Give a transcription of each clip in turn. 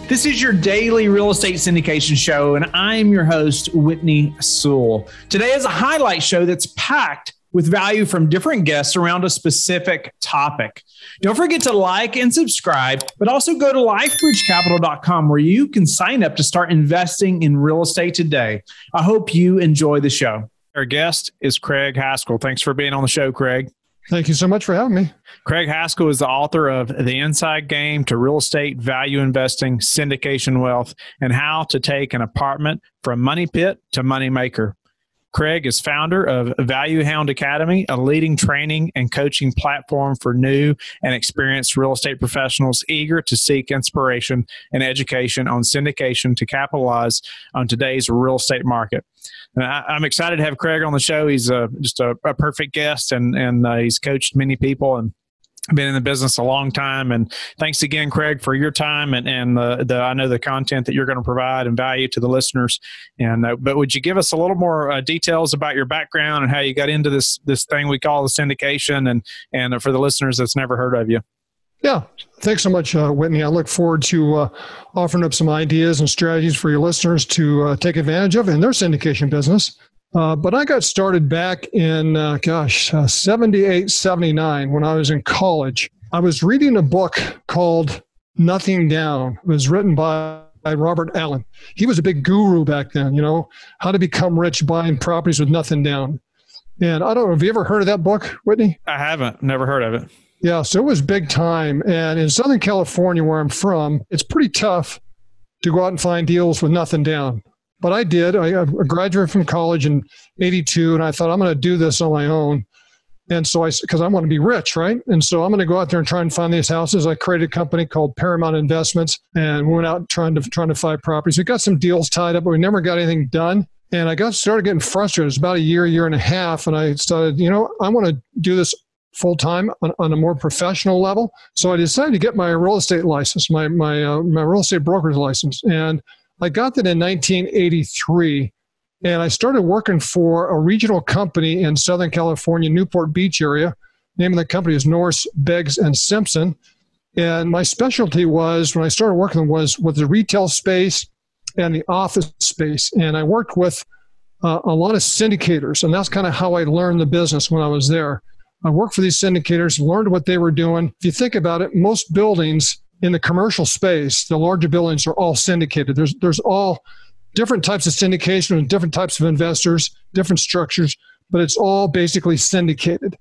This is your daily real estate syndication show, and I'm your host, Whitney Sewell. Today is a highlight show that's packed with value from different guests around a specific topic. Don't forget to like and subscribe, but also go to lifebridgecapital.com where you can sign up to start investing in real estate today. I hope you enjoy the show. Our guest is Craig Haskell. Thanks for being on the show, Craig. Thank you so much for having me. Craig Haskell is the author of The Inside Game to Real Estate Value Investing, Syndication Wealth, and How to Take an Apartment from Money Pit to Money Maker. Craig is founder of Value Hound Academy, a leading training and coaching platform for new and experienced real estate professionals eager to seek inspiration and education on syndication to capitalize on today's real estate market. And I'm excited to have Craig on the show. He's just a perfect guest, and he's coached many people and been in the business a long time. And thanks again, Craig, for your time and I know the content that you're going to provide and value to the listeners. And but would you give us a little more details about your background and how you got into this thing we call the syndication, and for the listeners that's never heard of you? Yeah, thanks so much, Whitney. I look forward to offering up some ideas and strategies for your listeners to take advantage of in their syndication business. But I got started back in, 78, 79 when I was in college. I was reading a book called Nothing Down. It was written by Robert Allen. He was a big guru back then, how to become rich buying properties with nothing down. And I don't know, have you ever heard of that book, Whitney? I haven't, never heard of it. Yeah, so it was big time. And in Southern California, where I'm from, it's pretty tough to go out and find deals with nothing down. But I did. I graduated from college in 82, and I thought, I'm going to do this on my own. And so because I want to be rich, right? And so I'm going to go out there and try and find these houses. I created a company called Paramount Investments, and we went out trying to find properties. We got some deals tied up, but we never got anything done. And I started getting frustrated. It was about a year and a half, and I started, I want to do this full-time on a more professional level. So I decided to get my real estate license, my real estate broker's license. And I got that in 1983. And I started working for a regional company in Southern California, Newport Beach area. Name of the company is Norris, Beggs, and Simpson. And my specialty was, when I started working, was with the retail space and the office space. And I worked with a lot of syndicators. And that's kind of how I learned the business when I was there. I worked for these syndicators, learned what they were doing. If you think about it, most buildings in the commercial space, the larger buildings are all syndicated. There's all different types of syndication and different types of investors, different structures, but it's all basically syndicated.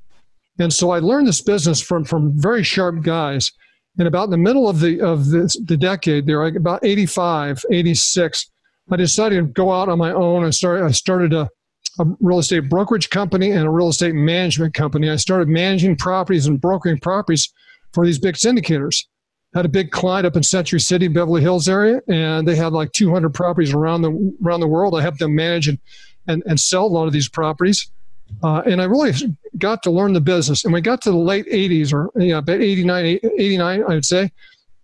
And so I learned this business from very sharp guys. And about in the middle of the decade there, about 85, 86, I decided to go out on my own. I started a real estate brokerage company and a real estate management company. I started managing properties and brokering properties for these big syndicators. Had a big client up in Century City, Beverly Hills area, and they had like 200 properties around the world. I helped them manage and sell a lot of these properties. And I really got to learn the business. And we got to the late 80s, or about 89, I would say.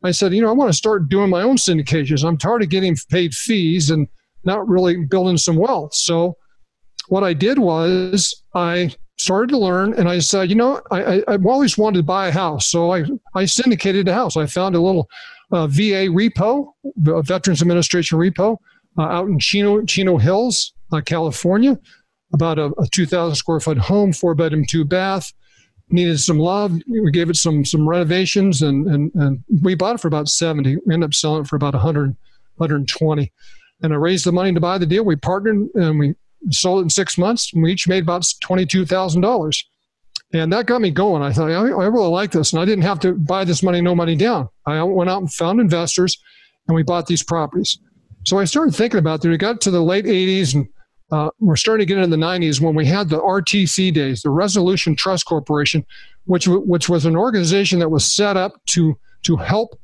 I said, I want to start doing my own syndications. I'm tired of getting paid fees and not really building some wealth. So what I did was I started to learn, and I said, I've always wanted to buy a house. So I syndicated a house. I found a little VA repo, Veterans Administration repo, out in Chino Hills, California, about a 2,000 square foot home, 4-bedroom, 2-bath. Needed some love. We gave it some renovations, and we bought it for about 70. We ended up selling it for about 100, 120. And I raised the money to buy the deal. We partnered, and we sold it in 6 months. And we each made about $22,000. And that got me going. I thought, I really like this. And I didn't have to buy this money, no money down. I went out and found investors, and we bought these properties. So I started thinking about that. We got to the late 80s, and we're starting to get into the 90s when we had the RTC days, the Resolution Trust Corporation, which was an organization that was set up to help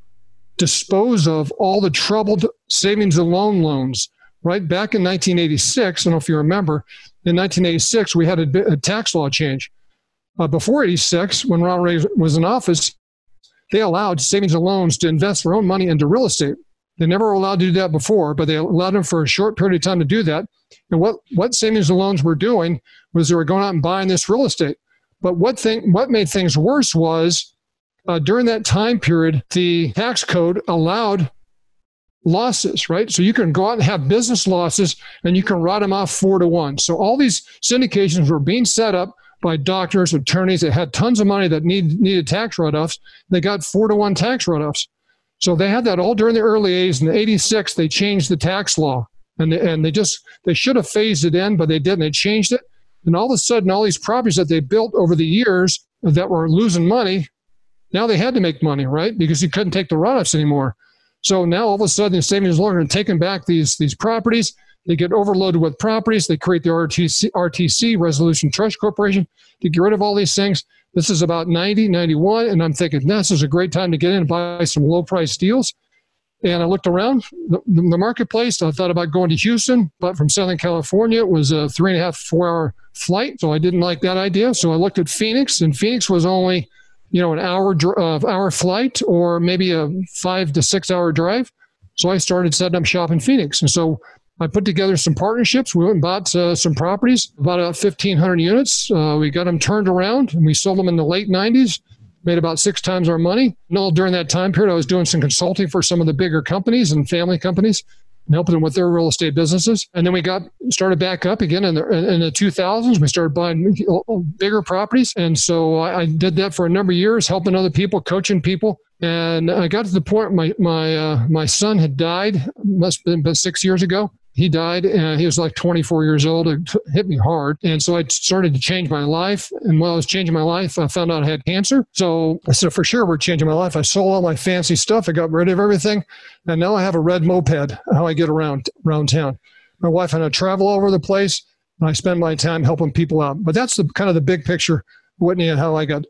dispose of all the troubled savings and loans. Right back in 1986, I don't know if you remember, in 1986, we had a tax law change. Before 86, when Ronald Reagan was in office, they allowed savings and loans to invest their own money into real estate. They never were allowed to do that before, but they allowed them for a short period of time to do that. And what savings and loans were doing was they were going out and buying this real estate. But what made things worse was during that time period, the tax code allowed losses, right? So you can go out and have business losses and you can write them off 4-1. So all these syndications were being set up by doctors, attorneys that had tons of money that needed tax write-offs. They got 4-1 tax write-offs. So they had that all during the early 80s. In 86, they changed the tax law. And they should have phased it in, but they didn't. They changed it. And all of a sudden, all these properties that they built over the years that were losing money, now they had to make money, right? Because you couldn't take the write-offs anymore. So now all of a sudden, the savings lawyer and taking back these properties. They get overloaded with properties. They create the RTC, Resolution Trust Corporation, to get rid of all these things. This is about 90, 91, and I'm thinking, this is a great time to get in and buy some low-price deals. And I looked around the marketplace. I thought about going to Houston, but from Southern California, it was a 3.5, 4-hour flight, so I didn't like that idea. So I looked at Phoenix, and Phoenix was only an hour flight or maybe a 5 to 6 hour drive. So I started setting up shop in Phoenix. And so I put together some partnerships. We went and bought some properties, about 1,500 units. We got them turned around and we sold them in the late 90s, made about 6 times our money. And all during that time period, I was doing some consulting for some of the bigger companies and family companies and helping them with their real estate businesses. And then we started back up again in the 2000s. We started buying bigger properties. And so I did that for a number of years, helping other people, coaching people. And I got to the point my son had died, must have been about 6 years ago. He died, and he was like 24 years old. It hit me hard. And so I started to change my life. And while I was changing my life, I found out I had cancer. So I said, for sure, we're changing my life. I sold all my fancy stuff. I got rid of everything. And now I have a red moped, how I get around town. My wife and I travel all over the place, and I spend my time helping people out. But that's the kind of the big picture, Whitney, and how I got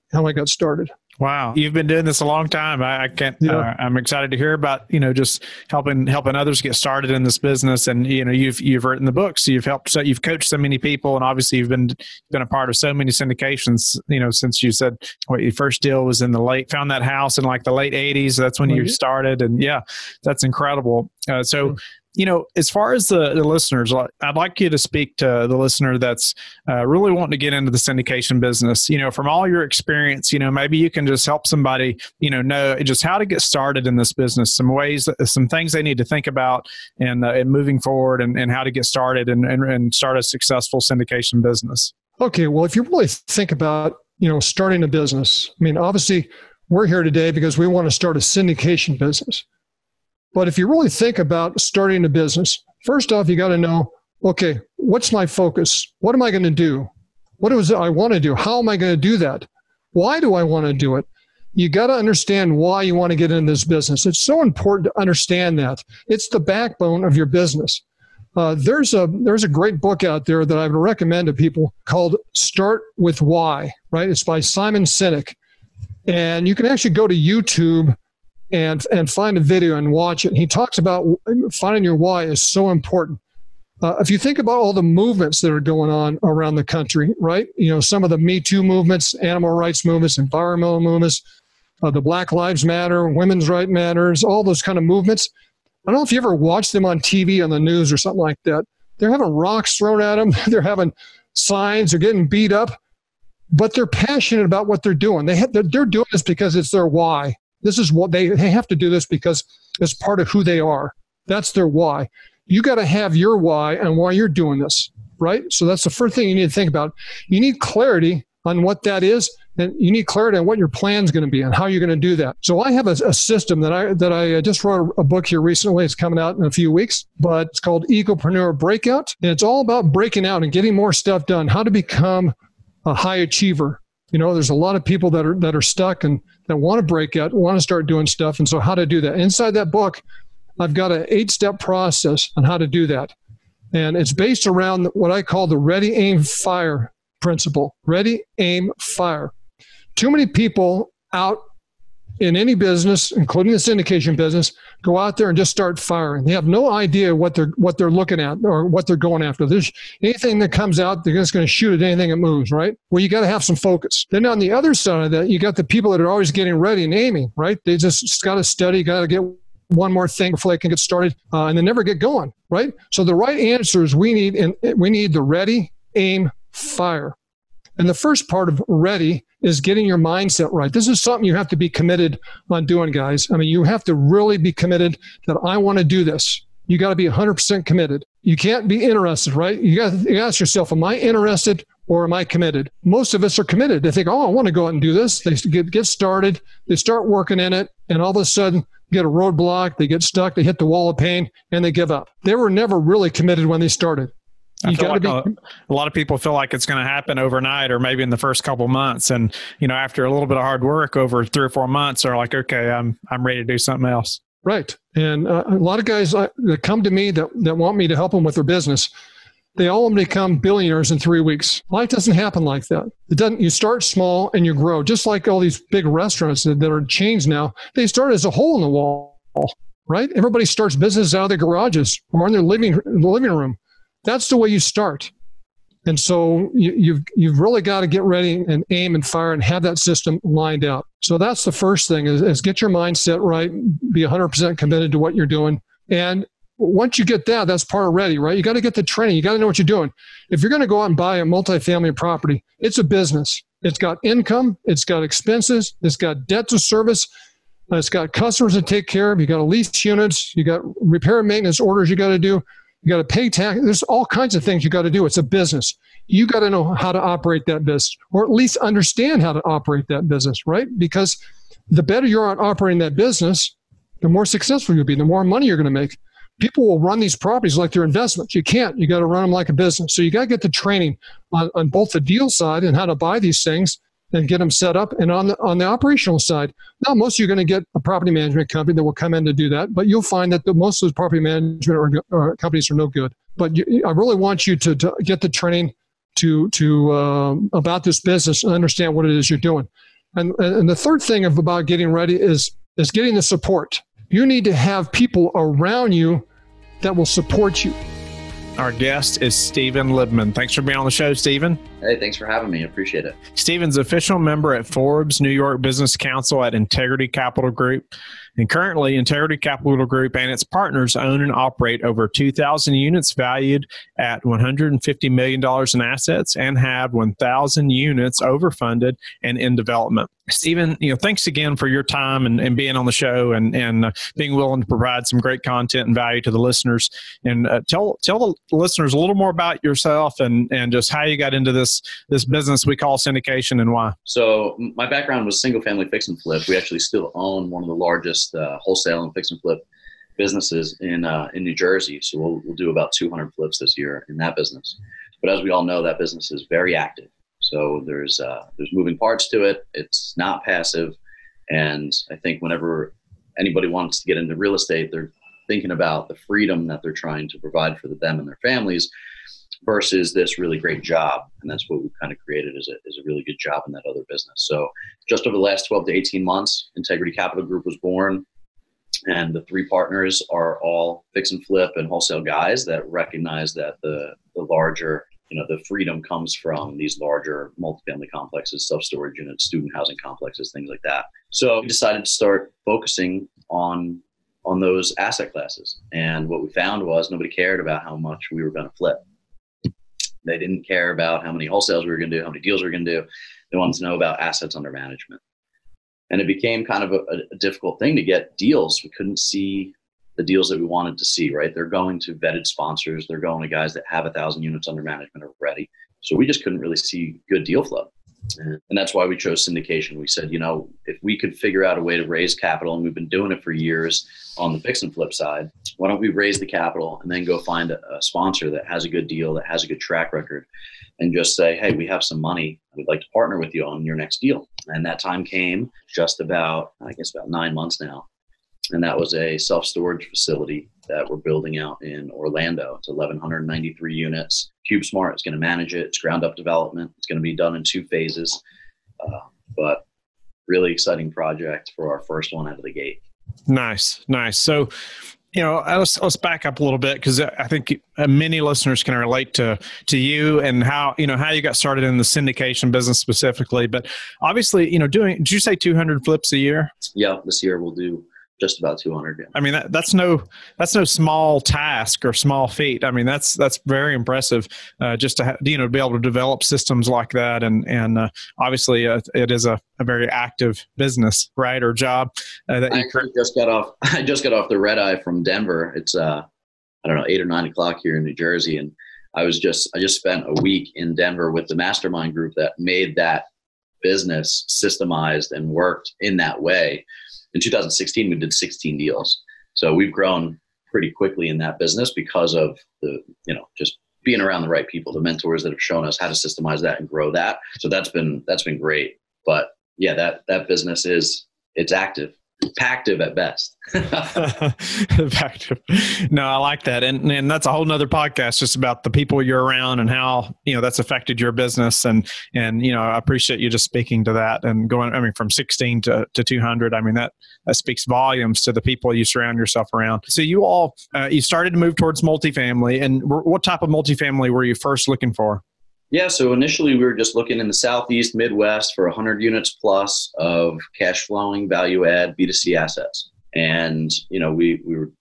started. Wow. You've been doing this a long time. I'm excited to hear about, just helping others get started in this business. And, you've written the books, you've coached so many people, and obviously you've been a part of so many syndications, since you said your first deal was found that house in like the late 80s. That's when you started. And yeah, that's incredible. As far as the listeners, I'd like you to speak to the listener that's really wanting to get into the syndication business. From all your experience, maybe you can just help somebody, know just how to get started in this business, some things they need to think about and moving forward and how to get started and start a successful syndication business. Okay. Well, if you really think about, starting a business, obviously we're here today because we want to start a syndication business. But if you really think about starting a business, first off, you got to know, okay, what's my focus? What am I going to do? What is it I want to do? How am I going to do that? Why do I want to do it? You got to understand why you want to get into this business. It's so important to understand that. It's the backbone of your business. There's a great book out there that I would recommend to people called Start With Why, right? It's by Simon Sinek. And you can actually go to YouTube and find a video and watch it. And he talks about finding your why is so important. If you think about all the movements that are going on around the country, right? Some of the Me Too movements, animal rights movements, environmental movements, the Black Lives Matter, Women's Rights Matters, all those kind of movements. I don't know if you ever watched them on TV, on the news or something like that. They're having rocks thrown at them. They're having signs. They're getting beat up. But they're passionate about what they're doing. They're doing this because it's their why. This is what they have to do this because it's part of who they are. That's their why. You got to have your why and why you're doing this, right? So that's the first thing you need to think about. You need clarity on what that is, and you need clarity on what your plan is going to be and how you're going to do that. So I have a system that I just wrote a book here recently. It's coming out in a few weeks, but it's called Egopreneur Breakout, and it's all about breaking out and getting more stuff done. How to become a high achiever. There's a lot of people that are stuck and that want to break out, want to start doing stuff. And so how to do that. Inside that book, I've got an 8-step process on how to do that. And it's based around what I call the ready, aim, fire principle. Ready, aim, fire. Too many people out in any business, including the syndication business, go out there and just start firing. They have no idea what they're looking at or what they're going after. There's anything that comes out, they're just going to shoot at anything that moves, right? Well, you got to have some focus. Then on the other side of that, you got the people that are always getting ready and aiming, right? They just got to study, got to get one more thing before they can get started, and they never get going, right? So the right answer is we need the ready, aim, fire. And the first part of ready is getting your mindset right. This is something you have to be committed on doing, guys. I mean, you have to really be committed that I want to do this. You got to be 100% committed. You can't be interested, right? You got to ask yourself, am I interested or am I committed? Most of us are committed. They think, oh, I want to go out and do this. They get started. They start working in it. And all of a sudden get a roadblock. They get stuck. They hit the wall of pain and they give up. They were never really committed when they started. I feel like a lot of people feel like it's going to happen overnight or maybe in the first couple of months. And, after a little bit of hard work over 3 or 4 months, they're like, okay, I'm ready to do something else. Right. And a lot of guys that come to me that want me to help them with their business, they all become billionaires in 3 weeks. Life doesn't happen like that. It doesn't. You start small and you grow. Just like all these big restaurants that are chains now, they start as a hole in the wall, right? Everybody starts business out of their garages or in their living room. That's the way you start. And so you've really got to get ready and aim and fire and have that system lined out. So that's the first thing is get your mindset right, be 100% committed to what you're doing. And once you get that, that's part of ready, right? You got to get the training. You got to know what you're doing. If you're going to go out and buy a multifamily property, it's a business. It's got income. It's got expenses. It's got debt to service. It's got customers to take care of. You got to lease units. You got repair and maintenance orders you got to do. You got to pay tax. There's all kinds of things you got to do. It's a business. You got to know how to operate that business, or at least understand how to operate that business, right? Because the better you're at operating that business, the more successful you'll be, the more money you're going to make. People will run these properties like they're investments. You can't. You got to run them like a business. So you got to get the training on both the deal side and how to buy these things and get them set up, and on the operational side. Now, most of you are going to get a property management company that will come in to do that, but you'll find that most of those property management or companies are no good. But I really want you to get the training to about this business and understand what it is you're doing. And the third thing about getting ready is getting the support. You need to have people around you that will support you. Our guest is Stephen Libman. Thanks for being on the show, Stephen. Hey, thanks for having me. I appreciate it. Stephen's official member at Forbes New York Business Council at Integrity Capital Group. And currently, Integrity Capital Group and its partners own and operate over 2,000 units valued at $150 million in assets and have 1,000 units overfunded and in development. Stephen, thanks again for your time and being on the show and being willing to provide some great content and value to the listeners. And tell the listeners a little more about yourself and just how you got into this business we call syndication and why. So my background was single family fix and flip. We actually still own one of the largest wholesale and fix and flip businesses in New Jersey. So we'll do about 200 flips this year in that business. But as we all know, that business is very active. So there's moving parts to it. It's not passive. And I think whenever anybody wants to get into real estate, they're thinking about the freedom that they're trying to provide for them and their families versus this really great job. And that's what we've kind of created is a really good job in that other business. So just over the last 12 to 18 months, Integrity Capital Group was born. And the three partners are all fix and flip and wholesale guys that recognize that the larger, the freedom comes from these larger multifamily complexes, self-storage units, student housing complexes, things like that. So we decided to start focusing on those asset classes. And what we found was nobody cared about how much we were going to flip. They didn't care about how many wholesales we were going to do, how many deals we were going to do. They wanted to know about assets under management. And it became kind of a difficult thing to get deals. We couldn't see the deals that we wanted to see, right? They're going to vetted sponsors. They're going to guys that have 1,000 units under management already. So we just couldn't really see good deal flow. And that's why we chose syndication. We said, if we could figure out a way to raise capital, and we've been doing it for years on the fix and flip side, why don't we raise the capital and then go find a sponsor that has a good deal, that has a good track record, and just say, hey, we have some money. We'd like to partner with you on your next deal. And that time came just about 9 months now. And that was a self-storage facility that we're building out in Orlando. It's 1,193 units. CubeSmart is going to manage it. It's ground up development. It's going to be done in 2 phases. But really exciting project for our first one out of the gate. Nice. So, let's back up a little bit because I think many listeners can relate to you and how you got started in the syndication business specifically. But obviously, did you say 200 flips a year? Yeah, this year we'll do just about 200. Yeah. I mean, that's no small task or small feat. I mean, that's very impressive. Just to be able to develop systems like that, and obviously it is a very active business, right, or job. I just got off the red eye from Denver. It's I don't know, 8 or 9 o'clock here in New Jersey, and I just spent a week in Denver with the mastermind group that made that business systemized and worked in that way. In 2016, we did 16 deals. So we've grown pretty quickly in that business because of the, just being around the right people, the mentors that have shown us how to systemize that and grow that. So that's been great. But yeah, that business it's active. Pactive at best. Pactive. No, I like that. And that's a whole nother podcast just about the people you're around and how, that's affected your business. And I appreciate you just speaking to that and going, from 16 to 200. I mean, that speaks volumes to the people you surround yourself around. So you all, you started to move towards multifamily. And what type of multifamily were you first looking for? Yeah, so initially we were just looking in the Southeast, Midwest for 100 units plus of cash flowing, value add, B2C assets. And, we were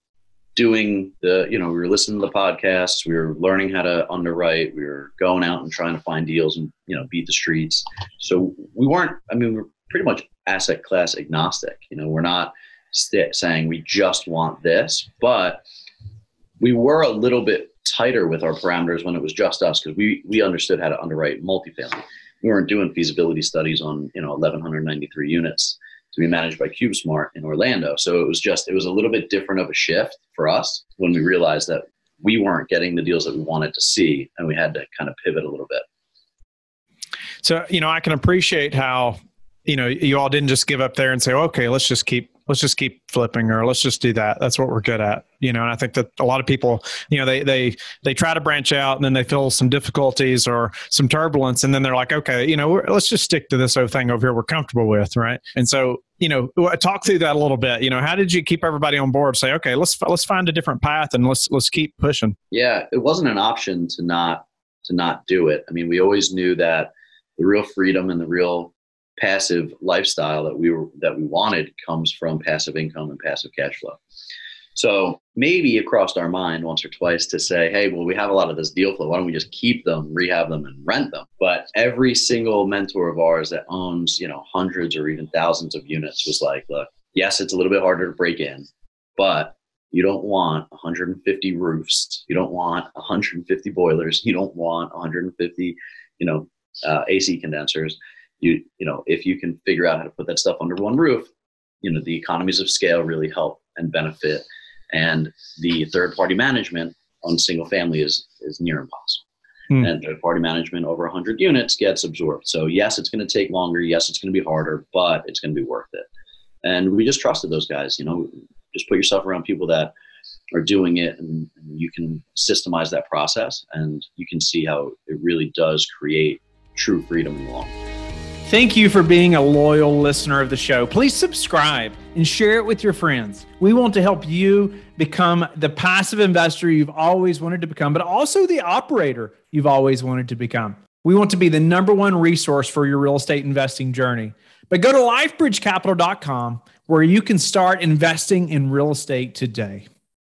doing we were listening to the podcasts, we were learning how to underwrite, we were going out and trying to find deals and, beat the streets. So we're pretty much asset class agnostic. We're not saying we just want this, but we were a little bit tighter with our parameters when it was just us because we understood how to underwrite multifamily. We weren't doing feasibility studies on 1,193 units to be managed by CubeSmart in Orlando. So it was a little bit different of a shift for us when we realized that we weren't getting the deals that we wanted to see, and we had to kind of pivot a little bit. So I can appreciate how you all didn't just give up there and say, okay, let's just keep flipping, or let's just do that. That's what we're good at. And I think that a lot of people, they try to branch out and then they feel some difficulties or some turbulence. And then they're like, okay, let's just stick to this other thing over here we're comfortable with. Right. And so, talk through that a little bit. How did you keep everybody on board? Say, okay, let's find a different path and let's keep pushing. Yeah. It wasn't an option to not do it. I mean, we always knew that the real freedom and the real passive lifestyle that we wanted comes from passive income and passive cash flow. So maybe it crossed our mind once or twice to say, hey, well, we have a lot of this deal flow. Why don't we just keep them, rehab them, and rent them? But every single mentor of ours that owns, hundreds or even thousands of units was like, look, yes, it's a little bit harder to break in, but you don't want 150 roofs. You don't want 150 boilers. You don't want 150, AC condensers. If you can figure out how to put that stuff under one roof, the economies of scale really help and benefit. And the third-party management on single family is near impossible. And third-party management over 100 units gets absorbed. So yes, it's going to take longer. Yes, it's going to be harder, but it's going to be worth it. And we just trusted those guys. Just put yourself around people that are doing it, and you can systemize that process, and you can see how it really does create true freedom in the long run. Thank you for being a loyal listener of the show. Please subscribe and share it with your friends. We want to help you become the passive investor you've always wanted to become, but also the operator you've always wanted to become. We want to be the number one resource for your real estate investing journey. But go to lifebridgecapital.com where you can start investing in real estate today.